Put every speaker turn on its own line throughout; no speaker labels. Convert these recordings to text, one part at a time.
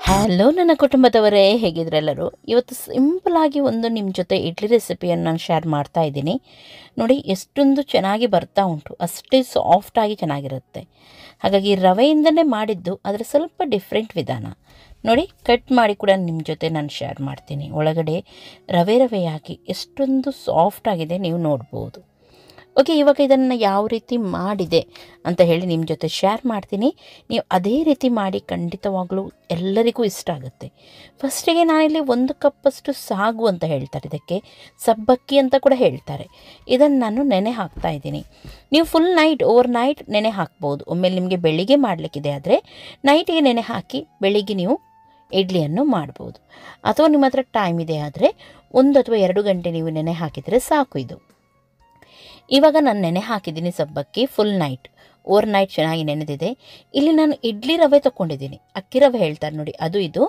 Hello ನನ್ನ ಕುಟುಂಬದವರೇ, ಹೇಗಿದ್ರೆಲ್ಲರೂ? ಇವತ್ತು ಸಿಂಪಲಾಗಿ ಒಂದು ನಿಮ್ಮ ಜೊತೆ ಇಡ್ಲಿ ರೆಸಿಪಿಯನ್ನು ನಾನು ಶೇರ್ ಮಾಡ್ತಾ ಇದ್ದೀನಿ. ನೋಡಿ ಎಷ್ಟೊಂದು ಚೆನ್ನಾಗಿ ಬರ್ತಾ ಉಂಟು, ಅಷ್ಟೇ ಸಾಫ್ಟಾಗಿ ಚೆನ್ನಾಗಿರುತ್ತೆ. ಹಾಗಾಗಿ ರವೆಯಿಂದನೇ ಮಾಡಿದ್ದು, ಆದರೆ ಸ್ವಲ್ಪ ಡಿಫ್ರೆಂಟ್ ವಿಧಾನ. ನೋಡಿ ಕಟ್ ಮಾಡಿ ಕೂಡ ನಿಮ್ಮ ಜೊತೆ ನಾನು ಶೇರ್ ಮಾಡ್ತೀನಿ. ಒಳಗಡೆ ರವೆಯಾಗಿ ಎಷ್ಟೊಂದು ಸಾಫ್ಟಾಗಿದೆ ನೀವು ನೋಡ್ಬೋದು. ಓಕೆ, ಇವಾಗ ಇದನ್ನು ಯಾವ ರೀತಿ ಮಾಡಿದೆ ಅಂತ ಹೇಳಿ ನಿಮ್ಮ ಜೊತೆ ಶೇರ್ ಮಾಡ್ತೀನಿ. ನೀವು ಅದೇ ರೀತಿ ಮಾಡಿ, ಖಂಡಿತವಾಗ್ಲೂ ಎಲ್ಲರಿಗೂ ಇಷ್ಟ ಆಗುತ್ತೆ. ಫಸ್ಟಿಗೆ ನಾನಿಲ್ಲಿ 1 ಕಪ್ಪಷ್ಟು ಸಾಗು ಅಂತ ಹೇಳ್ತಾರೆ, ಇದಕ್ಕೆ ಸಬ್ಬಕ್ಕಿ ಅಂತ ಕೂಡ ಹೇಳ್ತಾರೆ. ಇದನ್ನು ನಾನು ನೆನೆ ಹಾಕ್ತಾ ಇದ್ದೀನಿ. ನೀವು ಫುಲ್ ನೈಟ್, ಓವರ್ ನೈಟ್ ನೆನೆ ಹಾಕ್ಬೋದು. ಒಮ್ಮೆಲೆ ನಿಮಗೆ ಬೆಳಿಗ್ಗೆ ಮಾಡಲಿಕ್ಕಿದೆ ಆದರೆ ನೈಟಿಗೆ ನೆನೆ ಹಾಕಿ ಬೆಳಿಗ್ಗೆ ನೀವು ಇಡ್ಲಿಯನ್ನು ಮಾಡ್ಬೋದು. ಅಥವಾ ನಿಮ್ಮ ಹತ್ರ ಟೈಮ್ ಇದೆ ಆದರೆ 1 ಅಥವಾ 2 ಗಂಟೆ ನೀವು ನೆನೆ ಹಾಕಿದರೆ ಸಾಕು. ಇದು ಇವಾಗ ನಾನು ನೆನೆ ಹಾಕಿದ್ದೀನಿ ಸಬ್ಬಕ್ಕಿ ಫುಲ್ ನೈಟ್, ಓವರ್ ನೈಟ್ ಚೆನ್ನಾಗಿ ನೆನೆದಿದೆ. ಇಲ್ಲಿ ನಾನು ಇಡ್ಲಿ ರವೆ ತೊಗೊಂಡಿದ್ದೀನಿ, ಅಕ್ಕಿ ರವೆ ಹೇಳ್ತಾರೆ ನೋಡಿ, ಇದು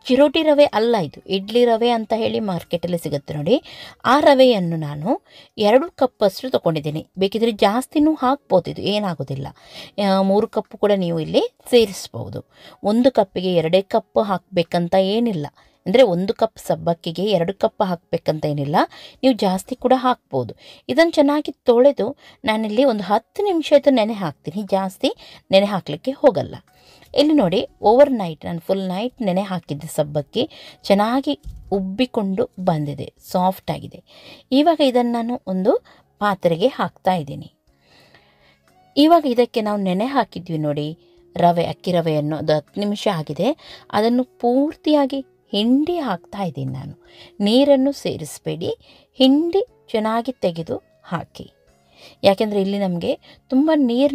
ಚಿರೋಟಿ ರವೆ ಅಲ್ಲ, ಇದು ಇಡ್ಲಿ ರವೆ ಅಂತ ಹೇಳಿ ಮಾರ್ಕೆಟಲ್ಲಿ ಸಿಗುತ್ತೆ ನೋಡಿ. ಆ ರವೆಯನ್ನು ನಾನು 2 ಕಪ್ಪಷ್ಟು ತೊಗೊಂಡಿದ್ದೀನಿ. ಬೇಕಿದ್ರೆ ಜಾಸ್ತಿನೂ ಹಾಕ್ಬೋದು, ಇದು ಏನಾಗೋದಿಲ್ಲ. 3 ಕಪ್ ಕೂಡ ನೀವು ಇಲ್ಲಿ ಸೇರಿಸ್ಬೋದು. 1 ಕಪ್ಪಿಗೆ 2 ಕಪ್ ಹಾಕಬೇಕಂತ ಏನಿಲ್ಲ. ಅಂದರೆ 1 ಕಪ್ ಸಬ್ಬಕ್ಕಿಗೆ 2 ಕಪ್ ಹಾಕಬೇಕಂತ ಏನಿಲ್ಲ, ನೀವು ಜಾಸ್ತಿ ಕೂಡ ಹಾಕ್ಬೋದು. ಇದನ್ನು ಚೆನ್ನಾಗಿ ತೊಳೆದು ನಾನಿಲ್ಲಿ ಒಂದು 10 ನಿಮಿಷ ನೆನೆ ಹಾಕ್ತೀನಿ, ಜಾಸ್ತಿ ನೆನೆ ಹಾಕಲಿಕ್ಕೆ ಹೋಗಲ್ಲ. ಇಲ್ಲಿ ನೋಡಿ, ಓವರ್ ನೈಟ್ ನಾನು ಫುಲ್ ನೈಟ್ ನೆನೆ ಹಾಕಿದ್ದೆ ಸಬ್ಬಕ್ಕಿ, ಚೆನ್ನಾಗಿ ಉಬ್ಬಿಕೊಂಡು ಬಂದಿದೆ, ಸಾಫ್ಟ್ ಆಗಿದೆ. ಇವಾಗ ಇದನ್ನು ನಾನು ಒಂದು ಪಾತ್ರೆಗೆ ಹಾಕ್ತಾ ಇದ್ದೀನಿ. ಇವಾಗ ಇದಕ್ಕೆ ನಾವು ನೆನೆ ಹಾಕಿದ್ವಿ ನೋಡಿ ರವೆ, ಅಕ್ಕಿ ರವೆಯನ್ನು, ಅದು 10 ನಿಮಿಷ ಆಗಿದೆ. ಅದನ್ನು ಪೂರ್ತಿಯಾಗಿ ಹಿಂಡಿ ಹಾಕ್ತಾ ಇದ್ದೀನಿ ನಾನು. ನೀರನ್ನು ಸೇರಿಸಬೇಡಿ, ಹಿಂಡಿ ಚೆನ್ನಾಗಿ ತೆಗೆದು ಹಾಕಿ. ಯಾಕೆಂದರೆ ಇಲ್ಲಿ ನಮಗೆ ತುಂಬ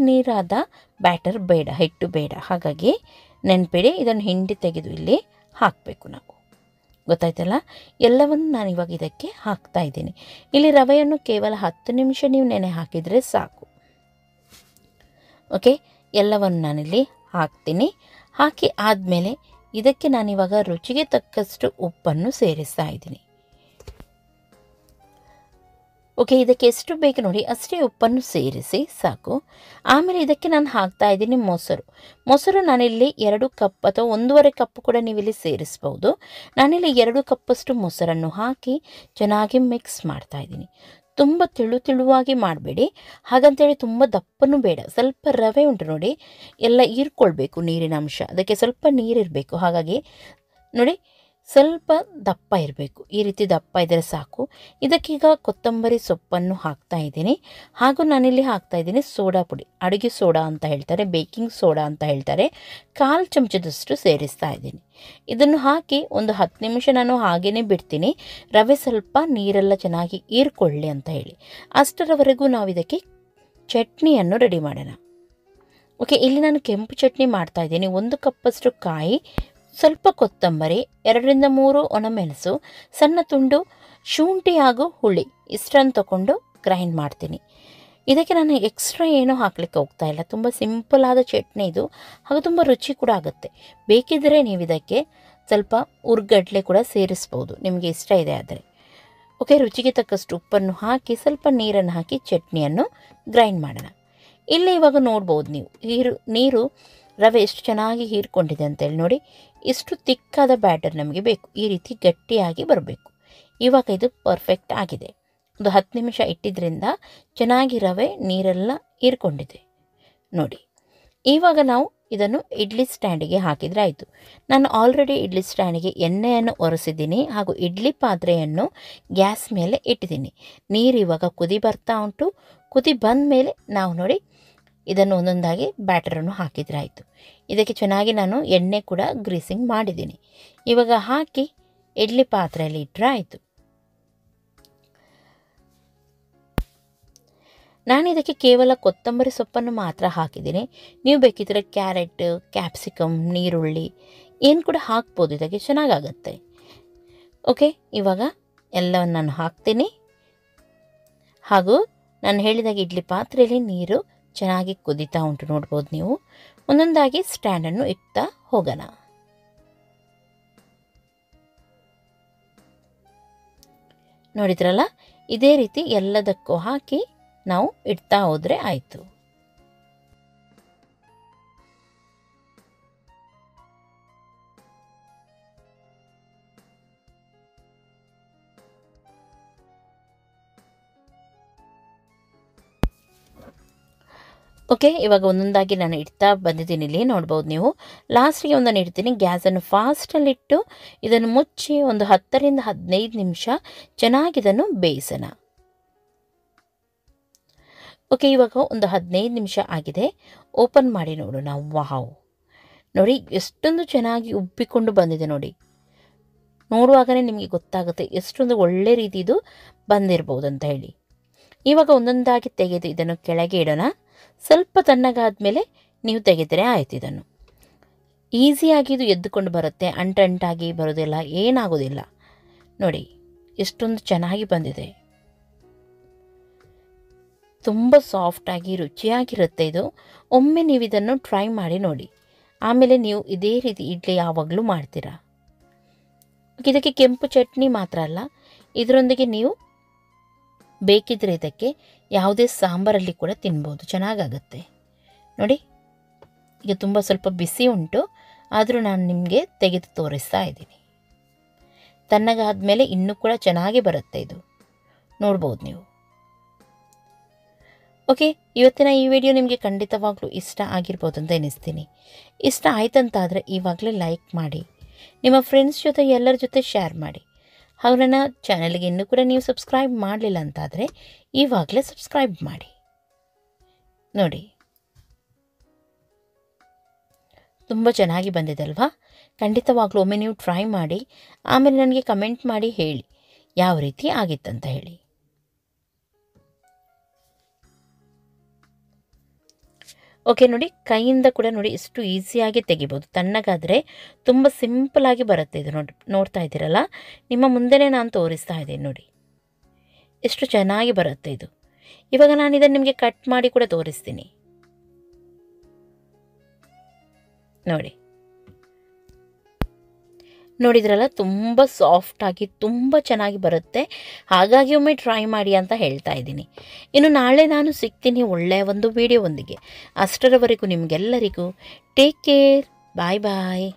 ನೀರಾದ ಬ್ಯಾಟರ್ ಬೇಡ, ಹಿಟ್ಟು ಬೇಡ. ಹಾಗಾಗಿ ನೆನಪಿಡಿ, ಇದನ್ನು ಹಿಂಡಿ ತೆಗೆದು ಇಲ್ಲಿ ಹಾಕಬೇಕು ನಾವು. ಗೊತ್ತಾಯ್ತಲ್ಲ? ಎಲ್ಲವನ್ನು ನಾನು ಇವಾಗ ಇದಕ್ಕೆ ಹಾಕ್ತಾ ಇದ್ದೀನಿ. ಇಲ್ಲಿ ರವೆಯನ್ನು ಕೇವಲ 10 ನಿಮಿಷ ನೀವು ನೆನೆ ಹಾಕಿದರೆ ಸಾಕು. ಓಕೆ, ಎಲ್ಲವನ್ನು ನಾನಿಲ್ಲಿ ಹಾಕ್ತೀನಿ. ಹಾಕಿ ಆದಮೇಲೆ ಇದಕ್ಕೆ ನಾನಿವಾಗ ರುಚಿಗೆ ತಕ್ಕಷ್ಟು ಉಪ್ಪನ್ನು ಸೇರಿಸ್ತಾ ಇದ್ದೀನಿ. ಓಕೆ, ಇದಕ್ಕೆ ಎಷ್ಟು ಬೇಕು ನೋಡಿ ಅಷ್ಟೇ ಉಪ್ಪನ್ನು ಸೇರಿಸಿ ಸಾಕು. ಆಮೇಲೆ ಇದಕ್ಕೆ ನಾನು ಹಾಕ್ತಾ ಇದ್ದೀನಿ ಮೊಸರು ನಾನಿಲ್ಲಿ 2 ಕಪ್ ಅಥವಾ 1.5 ಕಪ್ ಕೂಡ ನೀವಿಲ್ಲಿ ಸೇರಿಸ್ಬೋದು. ನಾನಿಲ್ಲಿ 2 ಕಪ್ಪಷ್ಟು ಮೊಸರನ್ನು ಹಾಕಿ ಚೆನ್ನಾಗಿ ಮಿಕ್ಸ್ ಮಾಡ್ತಾ ಇದ್ದೀನಿ. ತುಂಬ ತೆಳುವಾಗಿ ಮಾಡಬೇಡಿ, ಹಾಗಂತೇಳಿ ತುಂಬ ದಪ್ಪನೂ ಬೇಡ. ಸ್ವಲ್ಪ ರವೆ ಉಂಟು ನೋಡಿ, ಎಲ್ಲ ಹೀರ್ಕೊಳ್ಬೇಕು ನೀರಿನ ಅಂಶ, ಅದಕ್ಕೆ ಸ್ವಲ್ಪ ನೀರಿರಬೇಕು. ಹಾಗಾಗಿ ನೋಡಿ, ಸ್ವಲ್ಪ ದಪ್ಪ ಇರಬೇಕು, ಈ ರೀತಿ ದಪ್ಪ ಇದ್ದರೆ ಸಾಕು. ಇದಕ್ಕೀಗ ಕೊತ್ತಂಬರಿ ಸೊಪ್ಪನ್ನು ಹಾಕ್ತಾ ಇದ್ದೀನಿ. ಹಾಗೂ ನಾನಿಲ್ಲಿ ಹಾಕ್ತಾ ಇದ್ದೀನಿ ಸೋಡಾ ಪುಡಿ, ಅಡುಗೆ ಸೋಡಾ ಅಂತ ಹೇಳ್ತಾರೆ, ಬೇಕಿಂಗ್ ಸೋಡಾ ಅಂತ ಹೇಳ್ತಾರೆ. 1/4 ಚಮಚದಷ್ಟು ಸೇರಿಸ್ತಾ ಇದ್ದೀನಿ. ಇದನ್ನು ಹಾಕಿ ಒಂದು 10 ನಿಮಿಷ ನಾನು ಹಾಗೇ ಬಿಡ್ತೀನಿ, ರವೆ ಸ್ವಲ್ಪ ನೀರೆಲ್ಲ ಚೆನ್ನಾಗಿ ಹೀರ್ಕೊಳ್ಳಿ ಅಂತ ಹೇಳಿ. ಅಷ್ಟರವರೆಗೂ ನಾವು ಇದಕ್ಕೆ ಚಟ್ನಿಯನ್ನು ರೆಡಿ ಮಾಡೋಣ. ಓಕೆ, ಇಲ್ಲಿ ನಾನು ಕೆಂಪು ಚಟ್ನಿ ಮಾಡ್ತಾ ಇದ್ದೀನಿ. 1 ಕಪ್ಪಷ್ಟು ಕಾಯಿ, ಸ್ವಲ್ಪ ಕೊತ್ತಂಬರಿ, 2ರಿಂದ 3 ಒಣಮೆಣಸು, ಸಣ್ಣ ತುಂಡು ಶುಂಠಿ ಹಾಗೂ ಹುಳಿ, ಇಷ್ಟನ್ನು ತಗೊಂಡು ಗ್ರೈಂಡ್ ಮಾಡ್ತೀನಿ. ಇದಕ್ಕೆ ನಾನು ಎಕ್ಸ್ಟ್ರಾ ಏನೂ ಹಾಕಲಿಕ್ಕೆ ಹೋಗ್ತಾ ಇಲ್ಲ. ತುಂಬ ಸಿಂಪಲಾದ ಚಟ್ನಿ ಇದು, ಹಾಗೂ ತುಂಬ ರುಚಿ ಕೂಡ ಆಗುತ್ತೆ. ಬೇಕಿದ್ದರೆ ನೀವು ಇದಕ್ಕೆ ಸ್ವಲ್ಪ ಉರ್ಗಡ್ಲೆ ಕೂಡ ಸೇರಿಸ್ಬೋದು, ನಿಮಗೆ ಇಷ್ಟ ಇದೆ ಆದರೆ. ಓಕೆ, ರುಚಿಗೆ ತಕ್ಕಷ್ಟು ಉಪ್ಪನ್ನು ಹಾಕಿ ಸ್ವಲ್ಪ ನೀರನ್ನು ಹಾಕಿ ಚಟ್ನಿಯನ್ನು ಗ್ರೈಂಡ್ ಮಾಡೋಣ. ಇಲ್ಲಿ ಇವಾಗ ನೋಡ್ಬೋದು ನೀವು, ನೀರು ರವೆ ಎಷ್ಟು ಚೆನ್ನಾಗಿ ಹೀರ್ಕೊಂಡಿದೆ ಅಂತೇಳಿ ನೋಡಿ. ಇಷ್ಟು ತಿಕ್ಕಾದ ಬ್ಯಾಟರ್ ನಮಗೆ ಬೇಕು, ಈ ರೀತಿ ಗಟ್ಟಿಯಾಗಿ ಬರಬೇಕು. ಇವಾಗ ಇದು ಪರ್ಫೆಕ್ಟ್ ಆಗಿದೆ. ಒಂದು 10 ನಿಮಿಷ ಇಟ್ಟಿದ್ದರಿಂದ ಚೆನ್ನಾಗಿ ರವೆ ನೀರೆಲ್ಲ ಹೀರ್ಕೊಂಡಿದೆ ನೋಡಿ. ಇವಾಗ ನಾವು ಇದನ್ನು ಇಡ್ಲಿ ಸ್ಟ್ಯಾಂಡಿಗೆ ಹಾಕಿದರೆ ಆಯಿತು. ನಾನು ಆಲ್ರೆಡಿ ಇಡ್ಲಿ ಸ್ಟ್ಯಾಂಡಿಗೆ ಎಣ್ಣೆಯನ್ನು ಒರೆಸಿದ್ದೀನಿ, ಹಾಗೂ ಇಡ್ಲಿ ಪಾತ್ರೆಯನ್ನು ಗ್ಯಾಸ್ ಮೇಲೆ ಇಟ್ಟಿದ್ದೀನಿ. ನೀರು ಇವಾಗ ಕುದಿ ಬರ್ತಾ ಉಂಟು. ಕುದಿ ಬಂದ ಮೇಲೆ ನಾವು ನೋಡಿ ಇದನ್ನು ಒಂದೊಂದಾಗಿ ಬ್ಯಾಟರನ್ನು ಹಾಕಿದರೆ ಆಯಿತು. ಇದಕ್ಕೆ ಚೆನ್ನಾಗಿ ನಾನು ಎಣ್ಣೆ ಕೂಡ ಗ್ರೀಸಿಂಗ್ ಮಾಡಿದ್ದೀನಿ. ಇವಾಗ ಹಾಕಿ ಇಡ್ಲಿ ಪಾತ್ರೆಯಲ್ಲಿ ಇಟ್ಟರೆ ಆಯಿತು. ನಾನು ಇದಕ್ಕೆ ಕೇವಲ ಕೊತ್ತಂಬರಿ ಸೊಪ್ಪನ್ನು ಮಾತ್ರ ಹಾಕಿದ್ದೀನಿ. ನೀವು ಬೇಕಿದ್ದರೆ ಕ್ಯಾರೆಟ್, ಕ್ಯಾಪ್ಸಿಕಮ್, ನೀರುಳ್ಳಿ ಏನು ಕೂಡ ಹಾಕ್ಬೋದು, ಇದಕ್ಕೆ ಚೆನ್ನಾಗಾಗತ್ತೆ. ಓಕೆ, ಇವಾಗ ಎಲ್ಲವನ್ನು ನಾನು ಹಾಕ್ತೀನಿ. ಹಾಗೂ ನಾನು ಹೇಳಿದಾಗ ಇಡ್ಲಿ ಪಾತ್ರೆಯಲ್ಲಿ ನೀರು ಚೆನ್ನಾಗಿ ಕುದೀತಾ ಉಂಟು, ನೋಡ್ಬೋದು ನೀವು. ಒಂದೊಂದಾಗಿ ಸ್ಟ್ಯಾಂಡನ್ನು ಇಡ್ತಾ ಹೋಗೋಣ. ನೋಡಿದ್ರಲ್ಲ, ಇದೇ ರೀತಿ ಎಲ್ಲದಕ್ಕೂ ಹಾಕಿ ನಾವು ಇಡ್ತಾ ಹೋದರೆ ಆಯಿತು. ಓಕೆ, ಇವಾಗ ಒಂದೊಂದಾಗಿ ನಾನು ಇಡ್ತಾ ಬಂದಿದ್ದೀನಿ. ಇಲ್ಲಿ ನೋಡ್ಬೋದು ನೀವು. ಲಾಸ್ಟಿಗೆ ಒಂದನ್ನು ಇಡ್ತೀನಿ. ಗ್ಯಾಸನ್ನು ಫಾಸ್ಟಲ್ಲಿಟ್ಟು ಇದನ್ನು ಮುಚ್ಚಿ ಒಂದು 10 ರಿಂದ 15 ನಿಮಿಷ ಚೆನ್ನಾಗಿ ಇದನ್ನು ಬೇಯಿಸೋಣ. ಓಕೆ, ಇವಾಗ ಒಂದು 15 ನಿಮಿಷ ಆಗಿದೆ. ಓಪನ್ ಮಾಡಿ ನೋಡೋಣ. ವಾವ್, ನೋಡಿ ಎಷ್ಟೊಂದು ಚೆನ್ನಾಗಿ ಉಬ್ಬಿಕೊಂಡು ಬಂದಿದೆ. ನೋಡಿ, ನೋಡುವಾಗಲೇ ನಿಮಗೆ ಗೊತ್ತಾಗುತ್ತೆ ಎಷ್ಟೊಂದು ಒಳ್ಳೆ ರೀತಿದು ಬಂದಿರ್ಬೋದು ಅಂತ ಹೇಳಿ. ಇವಾಗ ಒಂದೊಂದಾಗಿ ತೆಗೆದು ಇದನ್ನು ಕೆಳಗೆ ಇಡೋಣ. ಸ್ವಲ್ಪ ತಣ್ಣಗಾದ ಮೇಲೆ ನೀವು ತೆಗೆದರೆ ಆಯ್ತು. ಇದನ್ನು ಈಸಿಯಾಗಿ ಇದು ಎದ್ದುಕೊಂಡು ಬರುತ್ತೆ, ಅಂಟಾಗಿ ಬರೋದಿಲ್ಲ, ಏನಾಗೋದಿಲ್ಲ. ನೋಡಿ ಎಷ್ಟೊಂದು ಚೆನ್ನಾಗಿ ಬಂದಿದೆ. ತುಂಬ ಸಾಫ್ಟಾಗಿ ರುಚಿಯಾಗಿರುತ್ತೆ ಇದು. ಒಮ್ಮೆ ನೀವು ಇದನ್ನು ಟ್ರೈ ಮಾಡಿ ನೋಡಿ. ಆಮೇಲೆ ನೀವು ಇದೇ ರೀತಿ ಇಡ್ಲಿ ಯಾವಾಗಲೂ ಮಾಡ್ತೀರಾ. ಇದಕ್ಕೆ ಕೆಂಪು ಚಟ್ನಿ ಮಾತ್ರ ಅಲ್ಲ, ಇದರೊಂದಿಗೆ ನೀವು ಬೇಕಿದ್ರೆ ಇದಕ್ಕೆ ಯಾವುದೇ ಸಾಂಬಾರಲ್ಲಿ ಕೂಡ ತಿನ್ಬೋದು, ಚೆನ್ನಾಗಾಗುತ್ತೆ. ನೋಡಿ, ಈಗ ತುಂಬ ಸ್ವಲ್ಪ ಬಿಸಿ ಉಂಟು, ಆದರೂ ನಾನು ನಿಮಗೆ ತೆಗೆದು ತೋರಿಸ್ತಾ ಇದ್ದೀನಿ. ತಣ್ಣಗಾದ್ಮೇಲೆ ಇನ್ನೂ ಕೂಡ ಚೆನ್ನಾಗಿ ಬರುತ್ತೆ ಇದು, ನೋಡ್ಬೋದು ನೀವು. ಓಕೆ, ಇವತ್ತಿನ ಈ ವಿಡಿಯೋ ನಿಮಗೆ ಖಂಡಿತವಾಗ್ಲೂ ಇಷ್ಟ ಆಗಿರ್ಬೋದು ಅಂತ ಎನಿಸ್ತೀನಿ. ಇಷ್ಟ ಆಯ್ತಂತಾದರೆ ಇವಾಗಲೇ ಲೈಕ್ ಮಾಡಿ, ನಿಮ್ಮ ಫ್ರೆಂಡ್ಸ್ ಜೊತೆ ಎಲ್ಲರ ಜೊತೆ ಶೇರ್ ಮಾಡಿ. ಹಾಗೂ ನನ್ನ ಚಾನಲ್ಗೆ ಇನ್ನೂ ಕೂಡ ನೀವು ಸಬ್ಸ್ಕ್ರೈಬ್ ಮಾಡಲಿಲ್ಲ ಅಂತಾದರೆ ಇವಾಗಲೇ ಸಬ್ಸ್ಕ್ರೈಬ್ ಮಾಡಿ. ನೋಡಿ, ತುಂಬ ಚೆನ್ನಾಗಿ ಬಂದಿದೆ ಅಲ್ವಾ? ಖಂಡಿತವಾಗ್ಲೂ ಒಮ್ಮೆ ನೀವು ಟ್ರೈ ಮಾಡಿ, ಆಮೇಲೆ ನನಗೆ ಕಮೆಂಟ್ ಮಾಡಿ ಹೇಳಿ ಯಾವ ರೀತಿ ಆಗಿತ್ತಂತ ಹೇಳಿ. ಓಕೆ, ನೋಡಿ ಕೈಯಿಂದ ಕೂಡ ನೋಡಿ ಎಷ್ಟು ಈಸಿಯಾಗಿ ತೆಗಿಬೋದು. ತಣ್ಣಗಾದರೆ ತುಂಬ ಸಿಂಪಲಾಗಿ ಬರುತ್ತೆ ಇದು. ನೋಡ್ತಾ ಇದ್ದೀರಲ್ಲ, ನಿಮ್ಮ ಮುಂದೆನೇ ನಾನು ತೋರಿಸ್ತಾ ಇದ್ದೀನಿ. ನೋಡಿ ಎಷ್ಟು ಚೆನ್ನಾಗಿ ಬರುತ್ತೆ ಇದು. ಇವಾಗ ನಾನು ಇದನ್ನು ನಿಮಗೆ ಕಟ್ ಮಾಡಿ ಕೂಡ ತೋರಿಸ್ತೀನಿ. ನೋಡಿ, ನೋಡಿದ್ರಲ್ಲ, ತುಂಬ ಸಾಫ್ಟಾಗಿ ತುಂಬ ಚೆನ್ನಾಗಿ ಬರುತ್ತೆ. ಹಾಗಾಗಿ ಒಮ್ಮೆ ಟ್ರೈ ಮಾಡಿ ಅಂತ ಹೇಳ್ತಾ ಇದ್ದೀನಿ. ಇನ್ನು ನಾಳೆ ನಾನು ಸಿಗ್ತೀನಿ ಒಳ್ಳೆಯ ಒಂದು ವಿಡಿಯೋವೊಂದಿಗೆ. ಅಷ್ಟರವರೆಗೂ ನಿಮಗೆಲ್ಲರಿಗೂ ಟೇಕ್ ಕೇರ್, ಬಾಯ್ ಬಾಯ್.